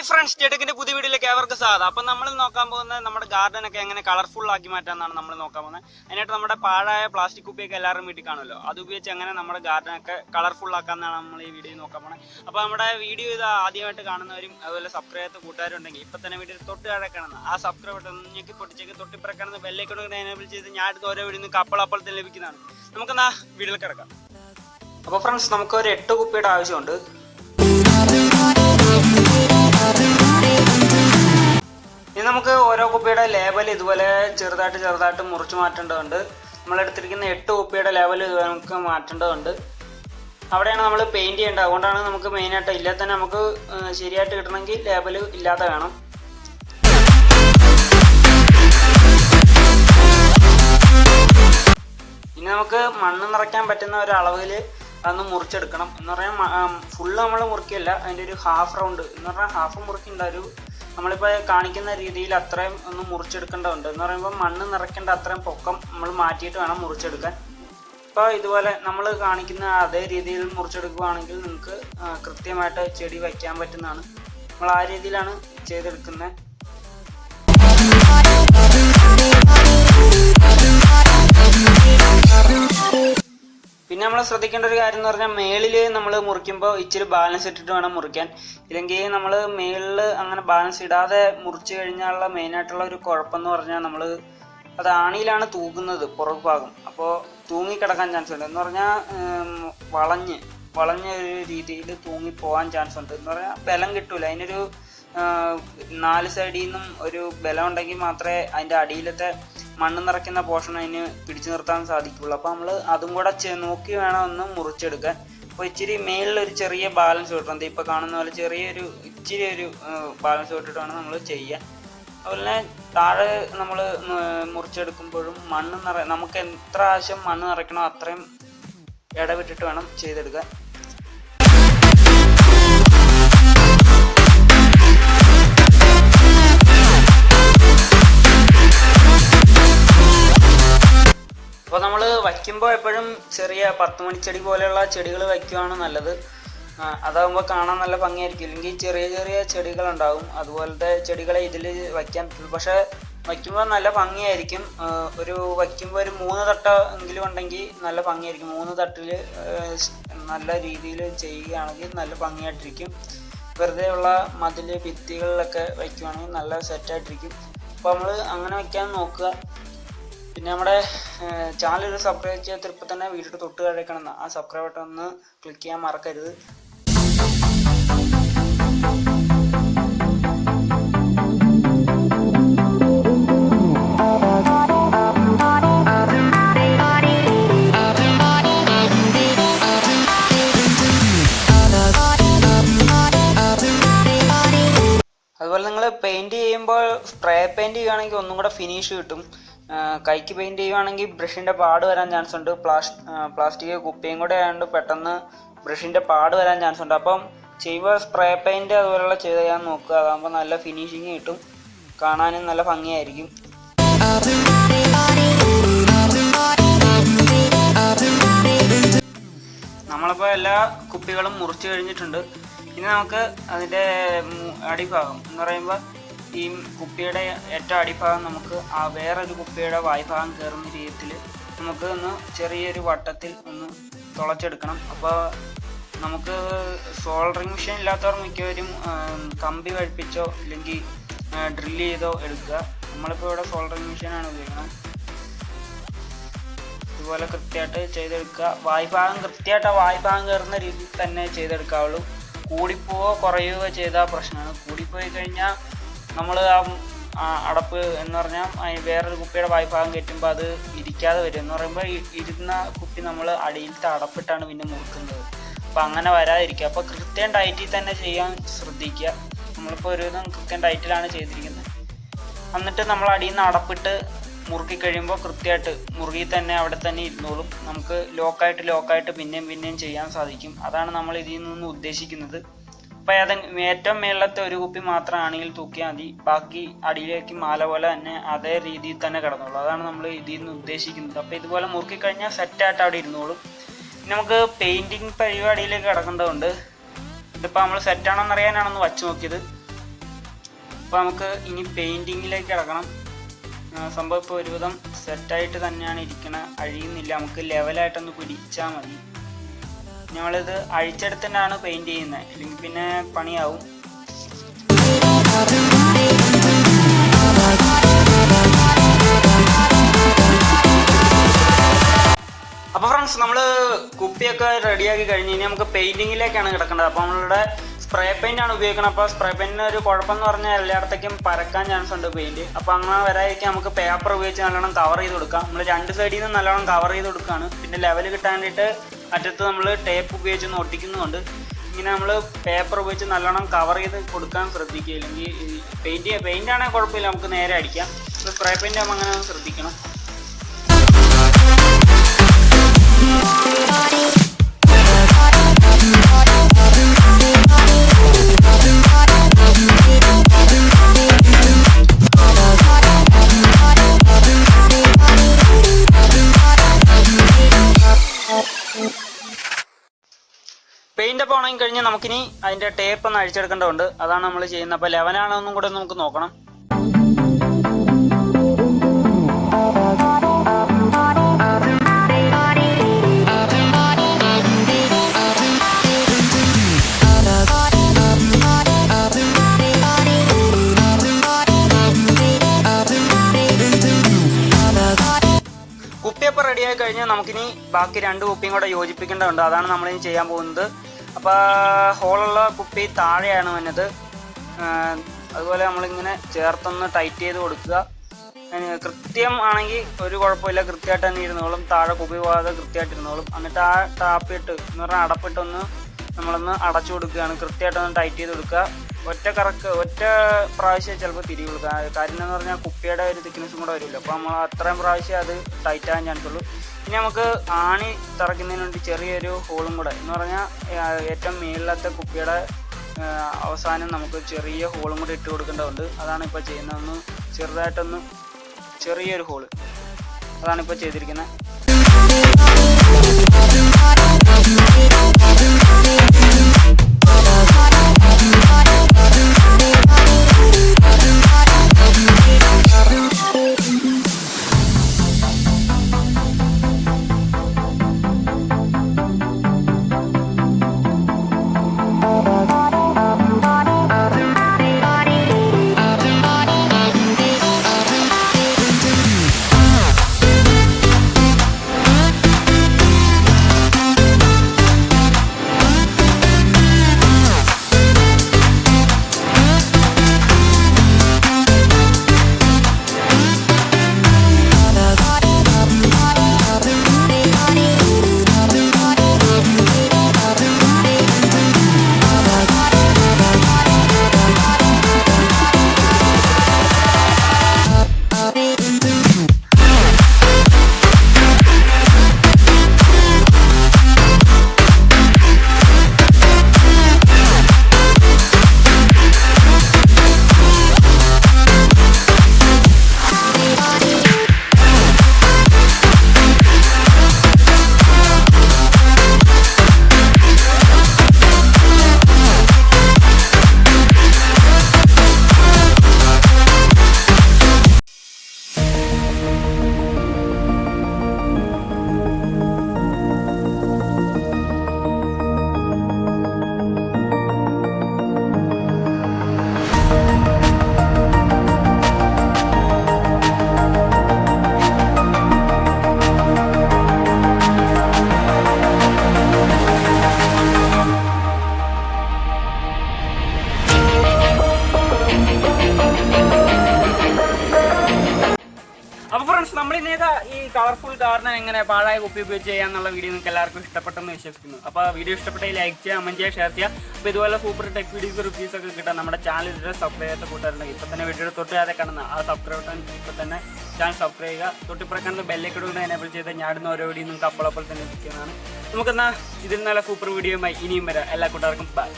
Hi friends, ജെടുക്കിന്റെ പുതിയ വീഡിയോയിലേക്ക് ഏവർക്ക് സ്വാഗതം. അപ്പം നമ്മൾ നോക്കാൻ പോകുന്നത് നമ്മുടെ ഗാർഡനൊക്കെ എങ്ങനെ കളർഫുൾ ആക്കി മാറ്റാമെന്നാണ് നമ്മൾ നോക്കാൻ പോകുന്നത്. അതിനായിട്ട് നമ്മുടെ പാഴായ പ്ലാസ്റ്റിക് കുപ്പിയൊക്കെ എല്ലാവരും വീട്ടിൽ കാണുമല്ലോ, അത് ഉപയോഗിച്ച് എങ്ങനെ നമ്മുടെ ഗാർഡനൊക്കെ കളർഫുൾ ആക്കാമെന്നാണ് നമ്മൾ ഈ വീഡിയോ നോക്കാൻ പോകുന്നത്. അപ്പോൾ നമ്മുടെ വീഡിയോ ഇത് ആദ്യമായിട്ട് കാണുന്നവരും അതുപോലെ സബ്സ്ക്രൈബ് ചെയ്ത കൂട്ടുകാരും ഉണ്ടെങ്കിൽ ഇപ്പം തന്നെ വീഡിയോ തൊട്ട് താഴെ കാണുന്ന ആ സബ്സ്ക്രൈബ് ബട്ടൺ ഞെക്കി പൊട്ടിച്ചേക്ക് തൊട്ടിപ്പുറം കാണുന്ന ബെല്ലൈക്കൺ എനേബിൾ ചെയ്ത് ഞാൻ അടുത്ത് ഓരോ വീഡിയോ നിങ്ങൾക്ക് അപ്പോൾ ലഭിക്കുന്നതാണ്. നമുക്കെന്നാ വീഡിയോയിൽ കിടക്കാം. അപ്പോൾ ഫ്രണ്ട്സ്, നമുക്ക് ഒരു 8 കുപ്പിയുടെ ആവശ്യമുണ്ട്. ഇനി നമുക്ക് ഓരോ കുപ്പിയുടെ ലേബൽ ഇതുപോലെ ചെറുതായിട്ട് മുറിച്ച് മാറ്റേണ്ടതുണ്ട്. നമ്മളെടുത്തിരിക്കുന്ന 8 കുപ്പിയുടെ ലേബൽ ഇതുപോലെ നമുക്ക് മാറ്റേണ്ടതുണ്ട്. അവിടെയാണ് നമ്മൾ പെയിൻറ് ചെയ്യേണ്ടത്. അതുകൊണ്ടാണ് നമുക്ക് മെയിനായിട്ട് ഇല്ലാതെ തന്നെ നമുക്ക് ശരിയായിട്ട് കിട്ടണമെങ്കിൽ ലേബൽ ഇല്ലാതെ വേണം. ഇനി നമുക്ക് മണ്ണ് നിറയ്ക്കാൻ പറ്റുന്ന ഒരു അളവിൽ അതൊന്ന് മുറിച്ചെടുക്കണം. എന്ന് പറഞ്ഞാൽ ഫുള്ള് നമ്മൾ മുറിക്കില്ല, അതിൻ്റെ ഒരു ഹാഫ് റൗണ്ട് എന്ന് പറഞ്ഞാൽ ഹാഫ് മുറിക്കേണ്ട ഒരു നമ്മളിപ്പോൾ കാണിക്കുന്ന രീതിയിൽ അത്രയും ഒന്ന് മുറിച്ചെടുക്കേണ്ടതുണ്ട്. എന്ന് പറയുമ്പോൾ മണ്ണ് നിറയ്ക്കേണ്ട അത്രയും പൊക്കം നമ്മൾ മാറ്റിയിട്ട് വേണം മുറിച്ചെടുക്കാൻ. ഇപ്പോൾ ഇതുപോലെ നമ്മൾ കാണിക്കുന്ന അതേ രീതിയിൽ മുറിച്ചെടുക്കുകയാണെങ്കിൽ നിങ്ങൾക്ക് കൃത്യമായിട്ട് ചെടി വയ്ക്കാൻ പറ്റുന്നതാണ്. നമ്മൾ ആ രീതിയിലാണ് ചെയ്തെടുക്കുന്നത്. പിന്നെ നമ്മൾ ശ്രദ്ധിക്കേണ്ട ഒരു കാര്യം എന്ന് പറഞ്ഞാൽ മേളിൽ നമ്മൾ മുറിക്കുമ്പോൾ ഇച്ചിരി ബാലൻസ് ഇട്ടിട്ട് വേണം മുറിക്കാൻ. ഇല്ലെങ്കിൽ നമ്മൾ മേളിൽ അങ്ങനെ ബാലൻസ് ഇടാതെ മുറിച്ച് കഴിഞ്ഞാലുള്ള മെയിനായിട്ടുള്ള ഒരു കുഴപ്പമെന്ന് പറഞ്ഞാൽ നമ്മൾ അത് ആണിയിലാണ് തൂക്കുന്നത് പുറകു ഭാഗം. അപ്പോൾ തൂങ്ങിക്കിടക്കാൻ ചാൻസ് ഉണ്ട്. എന്ന് പറഞ്ഞാൽ വളഞ്ഞ ഒരു രീതിയിൽ തൂങ്ങിപ്പോകാൻ ചാൻസ് ഉണ്ട്. എന്ന് പറഞ്ഞാൽ ബലം കിട്ടൂല. അതിനൊരു 4 സൈഡിൽ നിന്നും ഒരു ബലം ഉണ്ടെങ്കിൽ മാത്രമേ അതിൻ്റെ അടിയിലത്തെ മണ്ണ് നിറയ്ക്കുന്ന പോർഷൻ അതിന് പിടിച്ചു നിർത്താൻ സാധിക്കുള്ളൂ. അപ്പോൾ നമ്മൾ അതും കൂടെ നോക്കി വേണം ഒന്ന് മുറിച്ചെടുക്കാൻ. അപ്പോൾ ഇച്ചിരി മേളിലൊരു ചെറിയ ബാലൻസ് കിട്ടണം. ഇപ്പോൾ കാണുന്ന പോലെ ഇച്ചിരി ഒരു ബാലൻസ് കിട്ടിട്ട് വേണം നമ്മൾ ചെയ്യാൻ. അതുപോലെ തന്നെ താഴെ നമ്മൾ മുറിച്ചെടുക്കുമ്പോഴും നമുക്ക് എത്ര ആവശ്യം മണ്ണ് നിറയ്ക്കണോ അത്രയും ഇടവിട്ടിട്ട് വേണം ചെയ്തെടുക്കാൻ. അപ്പോൾ നമ്മൾ വയ്ക്കുമ്പോൾ എപ്പോഴും ചെറിയ 10 മണിച്ചെടി പോലെയുള്ള ചെടികൾ വയ്ക്കുകയാണ് നല്ലത്. അതാകുമ്പോൾ കാണാൻ നല്ല ഭംഗിയായിരിക്കും. ഇല്ലെങ്കിൽ ചെറിയ ചെടികളുണ്ടാകും, അതുപോലത്തെ ചെടികളെ ഇതിൽ വയ്ക്കാൻ പറ്റുള്ളൂ. പക്ഷേ വയ്ക്കുമ്പോൾ നല്ല ഭംഗിയായിരിക്കും. വയ്ക്കുമ്പോൾ ഒരു 3 തട്ട എങ്കിലും ഉണ്ടെങ്കിൽ നല്ല ഭംഗിയായിരിക്കും. 3 തട്ടിൽ നല്ല രീതിയിൽ ചെയ്യുകയാണെങ്കിൽ നല്ല ഭംഗിയായിട്ടിരിക്കും. വെറുതെ ഉള്ള മതിൽ ഭിത്തികളിലൊക്കെ വയ്ക്കുകയാണെങ്കിൽ നല്ല സെറ്റായിട്ടിരിക്കും. അപ്പോൾ നമ്മൾ അങ്ങനെ വയ്ക്കാൻ നോക്കുക. പിന്നെ നമ്മുടെ ചാനൽ സബ്സ്ക്രൈബ് ചെയ്യാത്ത ഇപ്പോൾ തന്നെ വീഡിയോ തൊട്ട് കഴിക്കണം. ആ സബ്സ്ക്രൈബ് ബട്ടൺ ഒന്ന് ക്ലിക്ക് ചെയ്യാൻ മറക്കരുത്. അതുപോലെ നിങ്ങൾ പെയിൻറ് ചെയ്യുമ്പോൾ സ്പ്രേ പെയിൻറ് ചെയ്യുകയാണെങ്കിൽ ഒന്നും കൂടെ ഫിനിഷ് കിട്ടും. കൈക്ക് പെയിൻറ് ചെയ്യുകയാണെങ്കിൽ ബ്രഷിൻ്റെ പാട് വരാൻ ചാൻസ് ഉണ്ട്. പ്ലാസ്റ്റിക് കുപ്പിയും കൂടെ ആയതുകൊണ്ട് പെട്ടെന്ന് ബ്രഷിൻ്റെ പാട് വരാൻ ചാൻസ് ഉണ്ട്. അപ്പം ചെയ്യുമ്പോൾ സ്പ്രേ പെയിൻറ് അതുപോലെയുള്ള ചെയ്യാൻ നോക്കുക. അതാകുമ്പോൾ നല്ല ഫിനിഷിങ് കിട്ടും, കാണാനും നല്ല ഭംഗിയായിരിക്കും. നമ്മളിപ്പോൾ എല്ലാ കുപ്പികളും മുറിച്ച് കഴിഞ്ഞിട്ടുണ്ട്. ഇനി നമുക്ക് അതിൻ്റെ അടിഭാഗം എന്ന് പറയുമ്പോൾ ഈ കുപ്പിയുടെ ഏറ്റവും അടിഭാഗം നമുക്ക് ആ വേറൊരു കുപ്പിയുടെ വായ്ഭാഗം കയറുന്ന രീതിയിൽ നമുക്ക് ഒന്ന് ചെറിയൊരു വട്ടത്തിൽ ഒന്ന് തുളച്ചെടുക്കണം. അപ്പോൾ നമുക്ക് സോൾഡറിങ് മെഷീൻ ഇല്ലാത്തവർ മിക്കവരും കമ്പി കഴിപ്പിച്ചോ ഇല്ലെങ്കിൽ ഡ്രില്ല് ചെയ്തോ എടുക്കുക. നമ്മളിപ്പോൾ ഇവിടെ സോൾഡറിങ് മെഷീനാണ് ഉപയോഗിക്കുന്നത്. ഇതുപോലെ കൃത്യമായിട്ട് ചെയ്തെടുക്കുക. കൃത്യമായിട്ട് ആ വായ്ഭാഗം കയറുന്ന രീതിയിൽ തന്നെ ചെയ്തെടുക്കാവുള്ളൂ. കൂടിപ്പോവോ കുറയുകയോ ചെയ്താൽ പ്രശ്നമാണ്. കൂടിപ്പോയി കഴിഞ്ഞാൽ നമ്മൾ ആ അടപ്പ് എന്ന് പറഞ്ഞാൽ വേറൊരു കുപ്പിയുടെ വായ്ഭാഗം കയറ്റുമ്പോൾ അത് ഇരിക്കാതെ വരും. എന്ന് പറയുമ്പോൾ ഇരുന്ന കുപ്പി നമ്മൾ അടിയിലത്തെ അടപ്പിട്ടാണ് പിന്നെ മുറുക്കുന്നത്. അപ്പോൾ അങ്ങനെ വരാതിരിക്കുക. അപ്പോൾ കൃത്യം ഡയറ്റിൽ തന്നെ ചെയ്യാൻ ശ്രദ്ധിക്കുക. നമ്മളിപ്പോൾ ഒരുവിധം കൃത്യം ഡയറ്റിലാണ് ചെയ്തിരിക്കുന്നത്. എന്നിട്ട് നമ്മൾ അടിയിൽ നിന്ന് അടപ്പിട്ട് മുറുക്കി കഴിയുമ്പോൾ കൃത്യമായിട്ട് മുറുകി തന്നെ അവിടെ തന്നെ ഇരുന്നോളും. നമുക്ക് ലോക്കായിട്ട് പിന്നെയും ചെയ്യാൻ സാധിക്കും. അതാണ് നമ്മൾ ഇതിൽ നിന്ന് ഉദ്ദേശിക്കുന്നത്. അപ്പോൾ ഏറ്റവും മേളത്തെ ഒരു കുപ്പി മാത്രമാണെങ്കിൽ തൂക്കിയാൽ മതി. ബാക്കി അടിയിലേക്ക് മാല പോലെ തന്നെ അതേ രീതിയിൽ തന്നെ കിടന്നോളൂ. അതാണ് നമ്മൾ ഇതിൽ നിന്ന് ഉദ്ദേശിക്കുന്നത്. അപ്പോൾ ഇതുപോലെ മുറുക്കി കഴിഞ്ഞാൽ സെറ്റായിട്ട് അവിടെ ഇരുന്നോളും. ഇനി നമുക്ക് പെയിൻറ്റിങ് പരിപാടിയിലേക്ക് കിടക്കേണ്ടതുണ്ട്. ഇതിപ്പോൾ നമ്മൾ സെറ്റാണെന്ന് അറിയാനാണെന്ന് വച്ച് നോക്കിയത്. അപ്പോൾ നമുക്ക് ഇനി പെയിൻറ്റിങ്ങിലേക്ക് കിടക്കണം. സംഭവം ഇപ്പോൾ ഒരുവിധം സെറ്റായിട്ട് തന്നെയാണ് ഇരിക്കണത്, അഴിയുന്നില്ല. നമുക്ക് ലെവലായിട്ടൊന്ന് പിടിച്ചാൽ മതി. നമ്മളിത് അഴിച്ചെടുത്തിട്ടാണ് പെയിൻറ്റ് ചെയ്യുന്നത്, അല്ലെങ്കിൽ പിന്നെ പണിയാവും. അപ്പോൾ ഫ്രണ്ട്സ്, നമ്മൾ കുപ്പിയൊക്കെ റെഡിയാക്കി കഴിഞ്ഞ് ഇനി നമുക്ക് പെയിൻറ്റിങ്ങിലേക്കാണ് കിടക്കേണ്ടത്. അപ്പോൾ നമ്മളുടെ സ്പ്രേ പെയിൻ്റ് ആണ് ഉപയോഗിക്കുന്നത്. അപ്പോൾ സ്പ്രേ പെയിൻറ്റിന് ഒരു കുഴപ്പമെന്ന് പറഞ്ഞാൽ എല്ലായിടത്തേക്കും പരക്കാൻ ചാൻസ് ഉണ്ട് പെയിൻറ്റ്. അപ്പോൾ അങ്ങനെ വരാതിരിക്കാൻ നമുക്ക് പേപ്പർ ഉപയോഗിച്ച് നല്ലോണം കവർ ചെയ്ത് കൊടുക്കാം. നമ്മൾ രണ്ട് സൈഡിൽ നിന്ന് നല്ലോണം കവർ ചെയ്ത് കൊടുക്കുകയാണ്. പിന്നെ ലെവൽ കിട്ടാൻ വേണ്ടിയിട്ട് അറ്റത്ത് നമ്മൾ ടേപ്പ് ഉപയോഗിച്ച് ഒന്ന് ഒട്ടിക്കുന്നുണ്ട്. ഇങ്ങനെ നമ്മൾ പേപ്പർ ഉപയോഗിച്ച് നല്ലോണം കവർ ചെയ്ത് കൊടുക്കാൻ ശ്രദ്ധിക്കുക. ഇല്ലെങ്കിൽ പെയിൻ്റാണെങ്കിൽ കുഴപ്പമില്ല, നമുക്ക് നേരെ അടിക്കാം. സ്പ്രേ പെയിൻ്റ് ആകുമ്പോൾ അങ്ങനെ ശ്രദ്ധിക്കണം. പെയിൻ്റ് അപ്പോൾ ഉണങ്ങി കഴിഞ്ഞാൽ നമുക്കിനി അതിൻ്റെ ടേപ്പ് ഒന്ന് അഴിച്ചെടുക്കേണ്ടതുണ്ട്. അതാണ് നമ്മൾ ചെയ്യുന്നത്. അപ്പോൾ ലെവലാണോ എന്നും കൂടെ നമുക്ക് നോക്കണം. കുപ്പിയപ്പോൾ റെഡിയായി കഴിഞ്ഞാൽ നമുക്കിനി ബാക്കി രണ്ട് കുപ്പിയും കൂടെ യോജിപ്പിക്കേണ്ടതുണ്ട്. അതാണ് നമ്മളിനി ചെയ്യാൻ പോകുന്നത്. അപ്പോൾ ഹോളുള്ള കുപ്പി താഴെയാണ് വന്നത്. അതുപോലെ നമ്മളിങ്ങനെ ചേർത്തൊന്ന് ടൈറ്റ് ചെയ്ത് കൊടുക്കുക. കൃത്യം ആണെങ്കിൽ ഒരു കുഴപ്പമില്ല, കൃത്യമായിട്ട് തന്നെ ഇരുന്നോളും. താഴെ കുപ്പി പോകാതെ കൃത്യമായിട്ട് ഇരുന്നോളും. എന്നിട്ട് ആ ടാപ്പിട്ട് എന്ന് പറഞ്ഞാൽ അടപ്പിട്ടൊന്ന് നമ്മളൊന്ന് അടച്ചു കൊടുക്കുകയാണ്. കൃത്യമായിട്ടൊന്ന് ടൈറ്റ് ചെയ്ത് കൊടുക്കുക. ഒറ്റ പ്രാവശ്യം ചിലപ്പോൾ തിരിയുള്ളൂ. കാര്യം എന്ന് പറഞ്ഞാൽ കുപ്പിയുടെ ഒരു തിക്നെസ്സും കൂടെ വരുമല്ലോ. അപ്പോൾ നമ്മൾ അത്രയും പ്രാവശ്യം അത് ടൈറ്റ് ആകാൻ ചാൻസ് ഉള്ളൂ. ഇനി നമുക്ക് ആണി തറയ്ക്കുന്നതിന് വേണ്ടി ചെറിയൊരു ഹോളും കൂടെ എന്ന് പറഞ്ഞാൽ ഏറ്റവും മേളിലത്തെ കുപ്പിയുടെ അവസാനം നമുക്ക് ചെറിയ ഹോളും കൂടെ ഇട്ട് കൊടുക്കേണ്ടതുണ്ട്. അതാണ് ഇപ്പോൾ ചെയ്യുന്നത്. ചെറിയൊരു ഹോള്, അതാണിപ്പോൾ ചെയ്തിരിക്കുന്നത്. ഈ കളർഫുൾ ഗാർഡൻ എങ്ങനെ പാഴായ കുപ്പി ഉപയോഗിച്ച് ചെയ്യാന്നുള്ള വീഡിയോ നിങ്ങൾക്ക് എല്ലാവർക്കും ഇഷ്ടപ്പെട്ടെന്ന് വിശ്വസിക്കുന്നു. അപ്പോൾ വീഡിയോ ഇഷ്ടപ്പെട്ടെങ്കിൽ ലൈക്ക് ചെയ്യുക, കമന്റ് ചെയ്യുക, ഷെയർ ചെയ്യുക. അപ്പോൾ ഇതുപോലെ സൂപ്പർ ടെക് വീഡിയോസ് റിവ്യൂസ് ഒക്കെ കിട്ടാൻ നമ്മുടെ ചാനൽ ഇതുവരെ സബ്സ്ക്രൈബ് ചെയ്യാത്ത കൂട്ടുകാരുണ്ടെങ്കിൽ ഇപ്പോൾ തന്നെ വീഡിയോ തൊട്ടുകാരെ കാണുന്ന ആ സബ്സ്ക്രൈബ് ബട്ടൺ ഇപ്പോൾ തന്നെ ചാനൽ സബ്സ്ക്രൈബ് ചെയ്യുക. തൊട്ടിപ്പുറക്കാണ് ബെല്ലൈക്കൺ കൂടെ എനേബിൾ ചെയ്ത് ഞാടുന്ന ഓരോ വീഡിയോ നിങ്ങൾക്ക് അപ്പോൾ തന്നെ എത്തിക്കുന്നതാണ്. നമുക്കെന്നാൽ ഇതിൽ നല്ല സൂപ്പർ വീഡിയോയുമായി ഇനിയും വരാം. എല്ലാ കൂട്ടുകാർക്കും ബൈ.